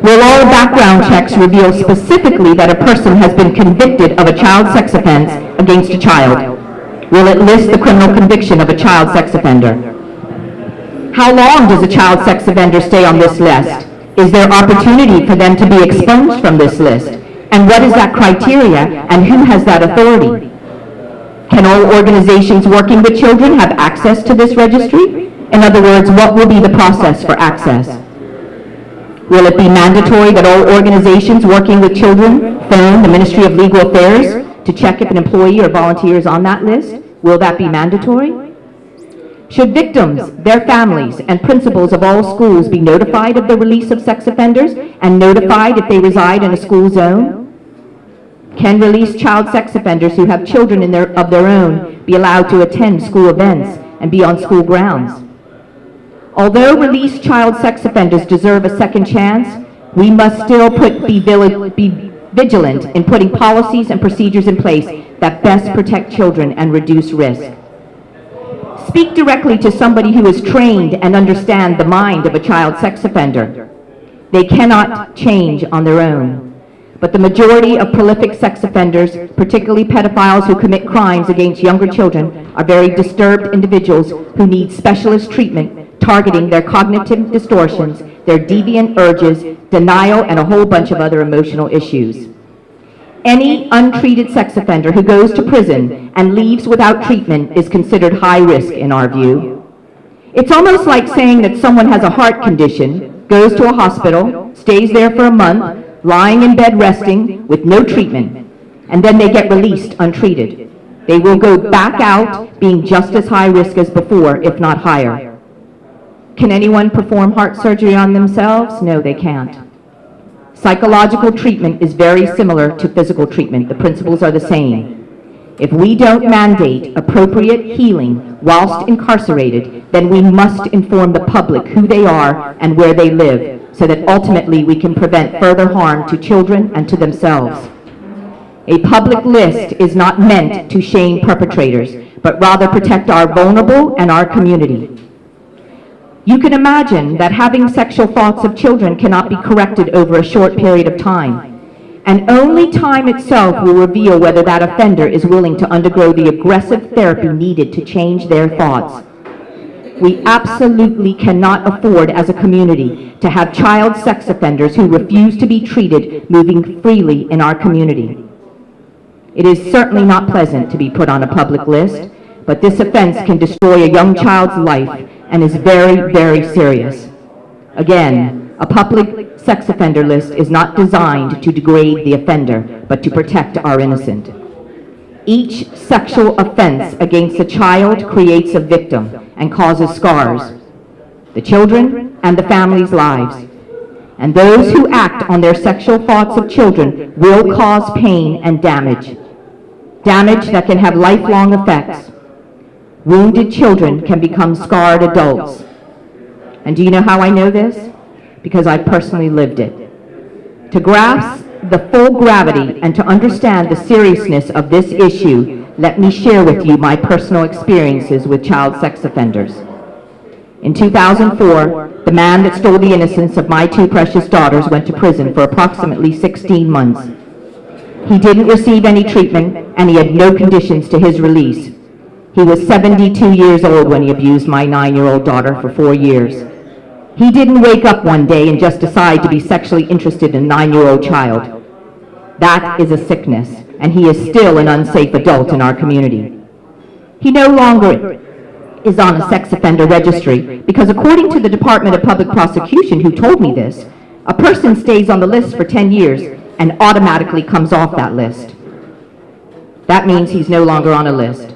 Will all background checks reveal specifically that a person has been convicted of a child sex offense against a child? Will it list the criminal conviction of a child sex offender? How long does a child sex offender stay on this list? Is there opportunity for them to be expunged from this list? And what is that criteria, and who has that authority? Can all organizations working with children have access to this registry? In other words, what will be the process for access? Will it be mandatory that all organizations working with children phone the Ministry of Legal Affairs to check if an employee or volunteer is on that list? Will that be mandatory? Should victims, their families, and principals of all schools be notified of the release of sex offenders and notified if they reside in a school zone? Can released child sex offenders who have children of their own be allowed to attend school events and be on school grounds? Although released child sex offenders deserve a second chance, we must still be vigilant in putting policies and procedures in place that best protect children and reduce risk. Speak directly to somebody who is trained and understands the mind of a child sex offender. They cannot change on their own. But the majority of prolific sex offenders, particularly pedophiles who commit crimes against younger children, are very disturbed individuals who need specialist treatment targeting their cognitive distortions, their deviant urges, denial, and a whole bunch of other emotional issues. Any untreated sex offender who goes to prison and leaves without treatment is considered high risk in our view. It's almost like saying that someone has a heart condition, goes to a hospital, stays there for a month, lying in bed resting with no treatment, and then they get released untreated. They will go back out being just as high risk as before, if not higher. Can anyone perform heart surgery on themselves? No, they can't. Psychological treatment is very similar to physical treatment. The principles are the same. If we don't mandate appropriate healing whilst incarcerated, then we must inform the public who they are and where they live, so that ultimately we can prevent further harm to children and to themselves. A public list is not meant to shame perpetrators, but rather protect our vulnerable and our community. You can imagine that having sexual thoughts of children cannot be corrected over a short period of time, and only time itself will reveal whether that offender is willing to undergo the aggressive therapy needed to change their thoughts. We absolutely cannot afford as a community to have child sex offenders who refuse to be treated moving freely in our community. It is certainly not pleasant to be put on a public list, but this offense can destroy a young child's life and is very, very serious. Again, a public sex offender list is not designed to degrade the offender, but to protect our innocent. Each sexual offense against a child creates a victim and causes scars, the children and the family's lives. And those who act on their sexual thoughts of children will cause pain and damage that can have lifelong effects. Wounded children can become scarred adults. And do you know how I know this? Because I personally lived it. To grasp the full gravity and to understand the seriousness of this issue, let me share with you my personal experiences with child sex offenders. In 2004, the man that stole the innocence of my two precious daughters went to prison for approximately 16 months. He didn't receive any treatment, and he had no conditions to his release. He was 72 years old when he abused my 9-year-old daughter for 4 years. He didn't wake up one day and just decide to be sexually interested in a 9-year-old child. That is a sickness, and he is still an unsafe adult in our community. He no longer is on a sex offender registry because, according to the Department of Public Prosecution, who told me this, a person stays on the list for 10 years and automatically comes off that list. That means he's no longer on a list.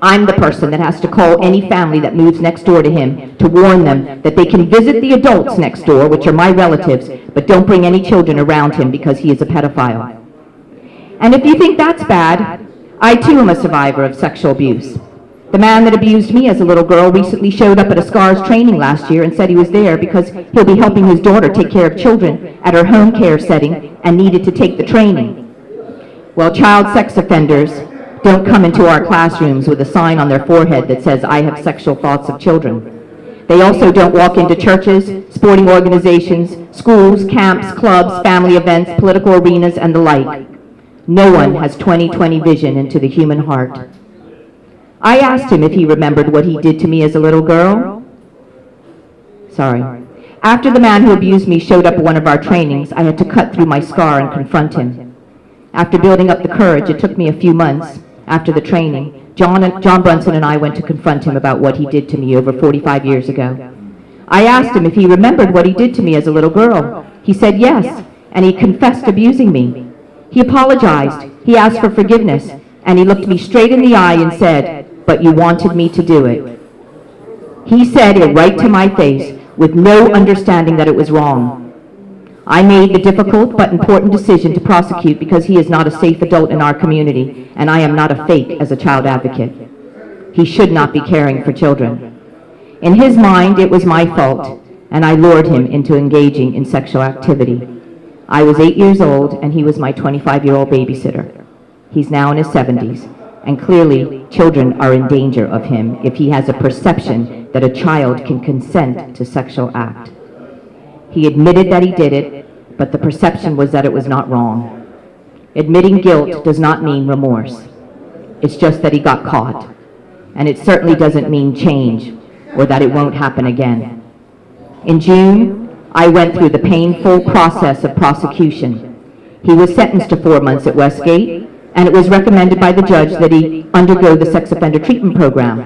I'm the person that has to call any family that moves next door to him to warn them that they can visit the adults next door, which are my relatives, but don't bring any children around him because he is a pedophile. And if you think that's bad, I too am a survivor of sexual abuse. The man that abused me as a little girl recently showed up at a SCARS training last year and said he was there because he'll be helping his daughter take care of children at her home care setting and needed to take the training. Well, child sex offenders don't come into our classrooms with a sign on their forehead that says, "I have sexual thoughts of children." They also don't walk into churches, sporting organizations, schools, camps, clubs, family events, political arenas, and the like. No one has 20/20 vision into the human heart. I asked him if he remembered what he did to me as a little girl. Sorry. After the man who abused me showed up at one of our trainings, I had to cut through my scar and confront him. After building up the courage, it took me a few months after the training. John Brunson and I went to confront him about what he did to me over 45 years ago. I asked him if he remembered what he did to me as a little girl. He said yes, and he confessed abusing me. He apologized, he asked for forgiveness, and he looked me straight in the eye and said, "But you wanted me to do it." He said it right to my face with no understanding that it was wrong. I made the difficult but important decision to prosecute because he is not a safe adult in our community, and I am not a fake as a child advocate. He should not be caring for children. In his mind, it was my fault, and I lured him into engaging in sexual activity. I was 8 years old, and he was my 25-year-old babysitter. He's now in his 70s, and clearly children are in danger of him if he has a perception that a child can consent to sexual act. He admitted that he did it, but the perception was that it was not wrong. Admitting guilt does not mean remorse. It's just that he got caught. And it certainly doesn't mean change or that it won't happen again. In June, I went through the painful process of prosecution. He was sentenced to 4 months at Westgate, and it was recommended by the judge that he undergo the sex offender treatment program.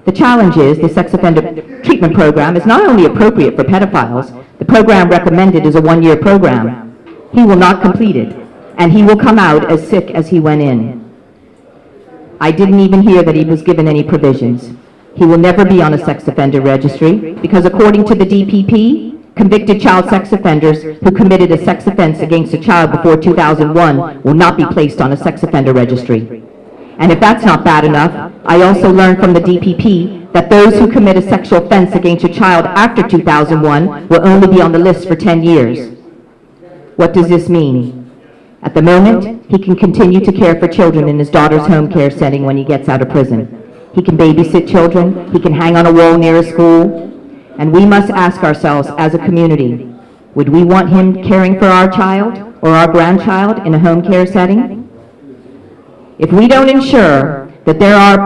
The challenge is the sex offender treatment program is not only appropriate for pedophiles, the program recommended is a 1-year program. He will not complete it, and he will come out as sick as he went in. I didn't even hear that he was given any provisions. He will never be on a sex offender registry because according to the DPP, convicted child sex offenders who committed a sex offense against a child before 2001 will not be placed on a sex offender registry. And if that's not bad enough, I also learned from the DPP that those who commit a sexual offense against a child after 2001 will only be on the list for 10 years. What does this mean? At the moment, he can continue to care for children in his daughter's home care setting when he gets out of prison. He can babysit children, he can hang on a wall near a school, and we must ask ourselves as a community, would we want him caring for our child or our grandchild in a home care setting? If we don't ensure that there are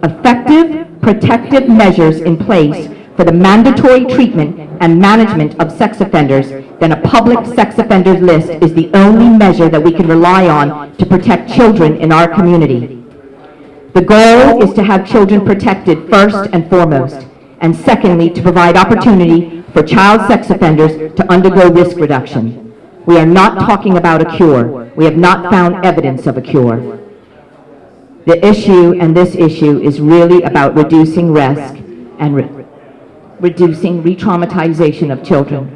effective protective measures in place for the mandatory treatment and management of sex offenders, then a public sex offenders list is the only measure that we can rely on to protect children in our community. The goal is to have children protected first and foremost, and secondly, to provide opportunity for child sex offenders to undergo risk reduction. We are not talking about a cure. We have not found evidence of a cure. The issue, and this issue, is really about reducing risk and reducing re-traumatization of children.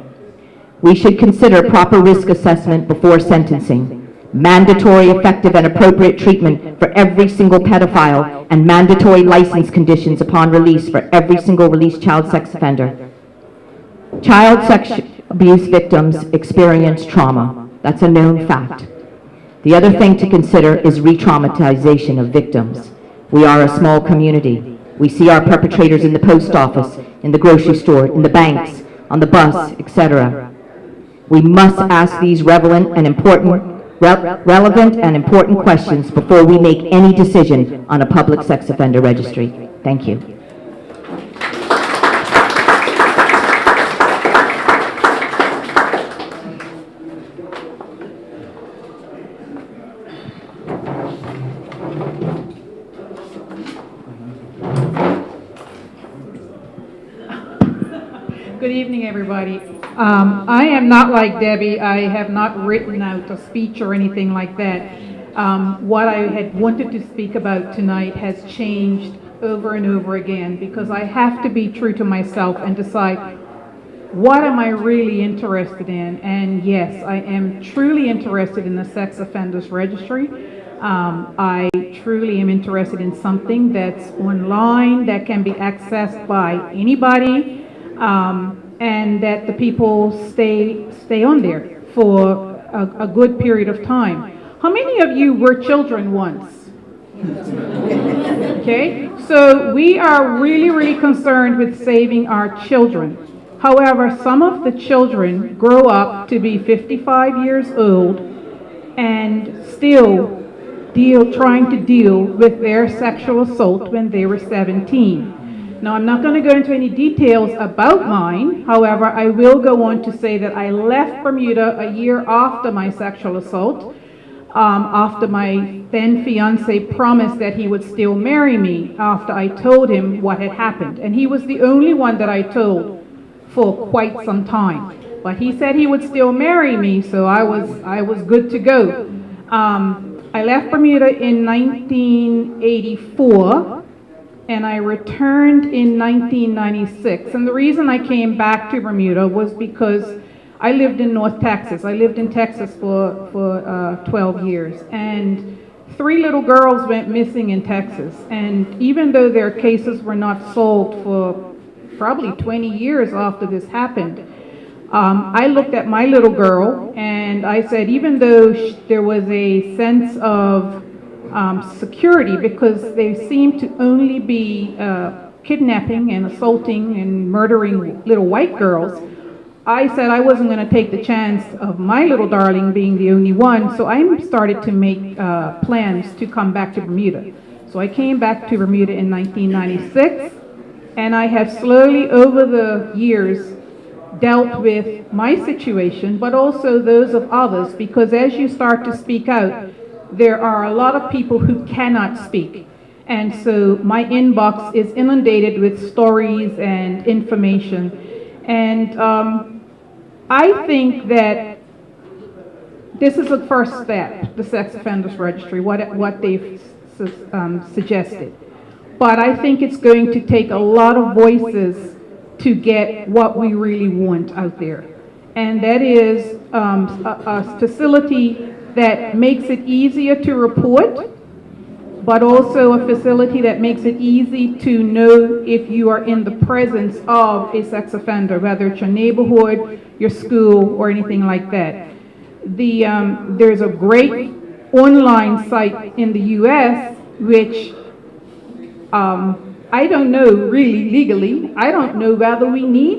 We should consider proper risk assessment before sentencing, mandatory, effective, and appropriate treatment for every single pedophile, and mandatory license conditions upon release for every single released child sex offender. Child sex abuse victims experience trauma. That's a known fact. The other thing to consider is re-traumatization of victims. We are a small community. We see our perpetrators in the post office, in the grocery store, in the banks, on the bus, etc. We must ask these relevant and important questions before we make any decision on a public sex offender registry. Thank you. Good evening, everybody. I am not like Debbie. I have not written out a speech or anything like that. What I had wanted to speak about tonight has changed over and over again because I have to be true to myself and decide what am I really interested in. And yes, I am truly interested in the sex offenders registry. I truly am interested in something that's online, that can be accessed by anybody, and that the people stay on there for a good period of time. How many of you were children once? Okay, so we are really, really concerned with saving our children. However, some of the children grow up to be 55 years old and still trying to deal with their sexual assault when they were 17. Now, I'm not going to go into any details about mine. However, I will go on to say that I left Bermuda a year after my sexual assault, after my then fiance promised that he would still marry me after I told him what had happened. And he was the only one that I told for quite some time. But he said he would still marry me, so I was good to go. I left Bermuda in 1984, and I returned in 1996. And the reason I came back to Bermuda was because I lived in North Texas. I lived in Texas for 12 years, and 3 little girls went missing in Texas. And even though their cases were not solved for probably 20 years after this happened, I looked at my little girl and I said, even though there was a sense of security, because they seemed to only be kidnapping and assaulting and murdering little white girls, I said I wasn't going to take the chance of my little darling being the only one, so I started to make plans to come back to Bermuda. So I came back to Bermuda in 1996, and I have slowly over the years dealt with my situation, but also those of others, because as you start to speak out, there are a lot of people who cannot speak. And so my inbox is inundated with stories and information. And I think that this is the first step, the Sex Offenders Registry, what they've suggested. But I think it's going to take a lot of voices to get what we really want out there. And that is a facility that makes it easier to report, but also a facility that makes it easy to know if you are in the presence of a sex offender, whether it's your neighborhood, your school, or anything like that. There's a great online site in the U.S. which I don't know really legally, I don't know whether we need